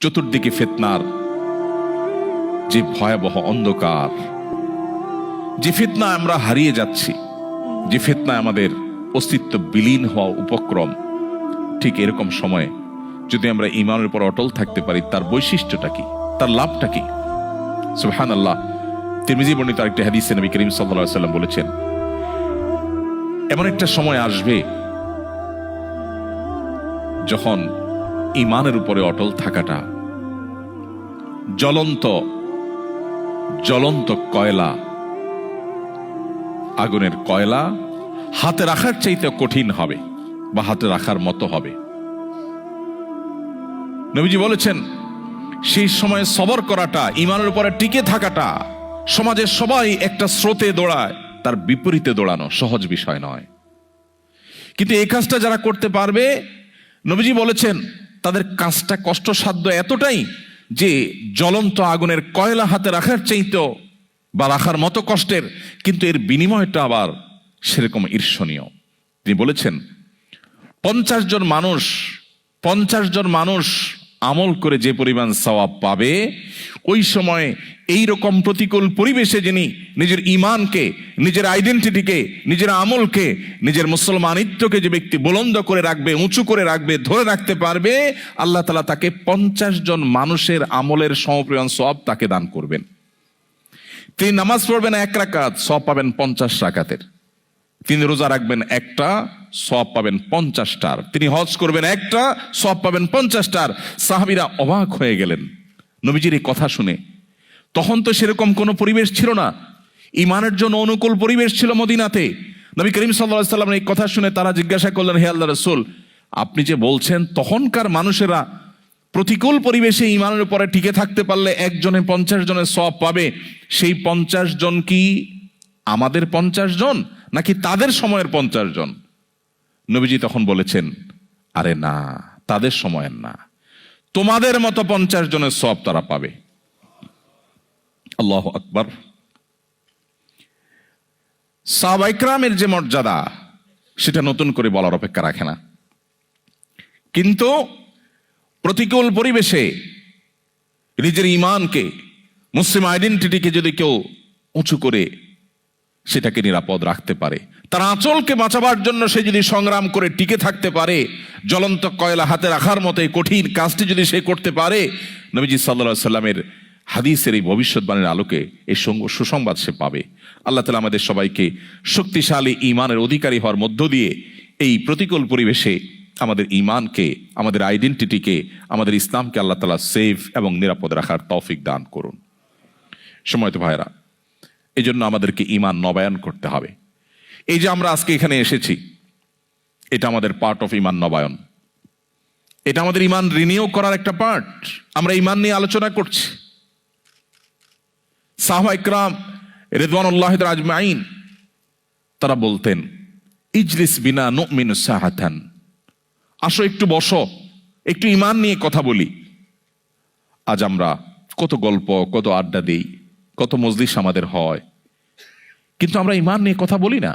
চতুর্দিকে ফিতনার যে ভয়াবহ অন্ধকার, যে ফিতনা আমরা হারিয়ে যাচ্ছি, যে ফিতনায় আমাদের অস্তিত্ব বিলীন হওয়া উপক্রম, ঠিক এরকম সময়ে যদি আমরা ঈমানের উপর অটল থাকতে পারি, তার বৈশিষ্ট্যটা কি, তার লাভটা কি? সুবহানাল্লাহ। তিরমিজি বর্ণিত আরেকটি হাদিসে নবী করিম সাল্লাল্লাহু আলাইহি ওয়াসাল্লাম বলেছেন, এমন একটা সময় আসবে যখন ঈমানের উপরে অটল থাকাটা জ্বলন্ত কয়লা, আগুনের কয়লা হাতে রাখার চাইতে কঠিন হবে বা হাতে রাখার মতো হবে। নবীজি বলেছেন, সেই সময় সবর করাটা, ঈমানের উপরে টিকে থাকাটা, সমাজের সবাই একটা স্রোতে দৌড়ায়, তার বিপরীতে দৌড়ানো সহজ বিষয় নয়। কিন্তু এই কাজটা যারা করতে পারবে, নবীজি বলেছেন তাদের কাজটা কষ্টসাধ্য এতটাই যে জ্বলন্ত আগুনের কয়লা হাতে রাখার চাইতেও বা রাখার মতো কষ্টের, কিন্তু এর বিনিময়টা আবার সেরকম ঈর্ষণীয়। তিনি বলেছেন 50 জন মানুষ আমল করে যে পরিমাণ সওয়াব পাবে, ওই সময় এই রকম প্রতিকূল পরিবেশে যিনি নিজের ঈমানকে, নিজের আইডেন্টিটিকে, নিজের আমলকে, নিজের মুসলমানিত্বকে যে ব্যক্তি বুলন্দ করে রাখবে, উঁচু করে রাখবে, ধরে রাখতে পারবে, আল্লাহ তাআলা তাকে 50 জন মানুষের আমলের সমপরিমাণ সওয়াব তাকে দান করবেন। তিনি নামাজ পড়বেন 1 রাকাত, সওয়াব পাবেন 50 রাকাতের। তিনি রোজা রাখবেন 1টা, সওয়াব পাবেন 50টার। তিনি হজ করবেন 1টা, সওয়াব পাবেন 50টার। সাহাবীরা অবাক হয়ে গেলেন নবীজির এই কথা শুনে। তখন তো সেরকম কোনো পরিবেশ ছিল না, ঈমানের জন্য অনুকূল পরিবেশ ছিল মদিনাতে। নবী করিম সাল্লাল্লাহু আলাইহি ওয়াসাল্লামের এই কথা শুনে তারা জিজ্ঞাসা করলেন, হে আল্লাহর রাসূল, আপনি যে বলছেন তখনকার মানুষেরা প্রতিকূল পরিবেশে ঈমানের উপরে টিকে থাকতে পারলে একজনে 50 জনের সওয়াব পাবে, সেই 50 জন কি আমাদের 50 জন নাকি তাদের সময়ের 50 জন? নবীজি তখন বলেছেন, আরে না, তাদের সময়ের না, তোমাদের মতো 50 জনের সওয়াব তারা পাবে। আল্লাহু আকবার। সাহাবায়ে কেরামের যে মর্যাদা, সেটা নতুন করে বলার অপেক্ষা রাখে না। কিন্তু প্রতিকূল পরিবেশে নিজের ঈমানকে, মুসলিম আইডেন্টিটিকে যদি কেউ উঁচু করে সেটাকে নিরাপদ রাখতে পারে, তার আঁচলকে বাঁচাবার জন্য সে যদি সংগ্রাম করে টিকে থাকতে পারে, জ্বলন্ত কয়লা হাতে রাখার মতো এই কঠিন কাজটি যদি সে করতে পারে, নবীজি সাল্লাল্লাহু আলাইহি সাল্লামের হাদিসের এই ভবিষ্যৎবাণীর আলোকে এই সুসংবাদ সে পাবে। আল্লাহ তাআলা আমাদের সবাইকে শক্তিশালী ঈমানের অধিকারী হওয়ার মধ্য দিয়ে এই প্রতিকূল পরিবেশে আমাদের ঈমানকে, আমাদের আইডেন্টিটিকে, আমাদের ইসলামকে আল্লাহ তাআলা সেফ এবং নিরাপদ রাখার তৌফিক দান করুন। সময়ত ভাইরা, এই জন্য আমাদেরকে ঈমান নবায়ন করতে হবে। এই যে আমরা আজকে এখানে এসেছি, এটা আমাদের পার্ট অফ ঈমান নবায়ন, এটা আমাদের ঈমান রিনিউ করার একটা পার্ট। আমরা ঈমান নিয়ে আলোচনা করছি। সাহাবায়ে কেরাম রিদওয়ানুল্লাহি আজমাইন তারা বলতেন, ইজলিস বিনা নুমিনু সাহাতান, আসো একটু বসো, একটু ঈমান নিয়ে কথা বলি। আজ আমরা কত গল্প, কত আড্ডা দেই, কত মজলিস আমাদের হয়, কিন্তু আমরা ঈমান নিয়ে কথা বলি না।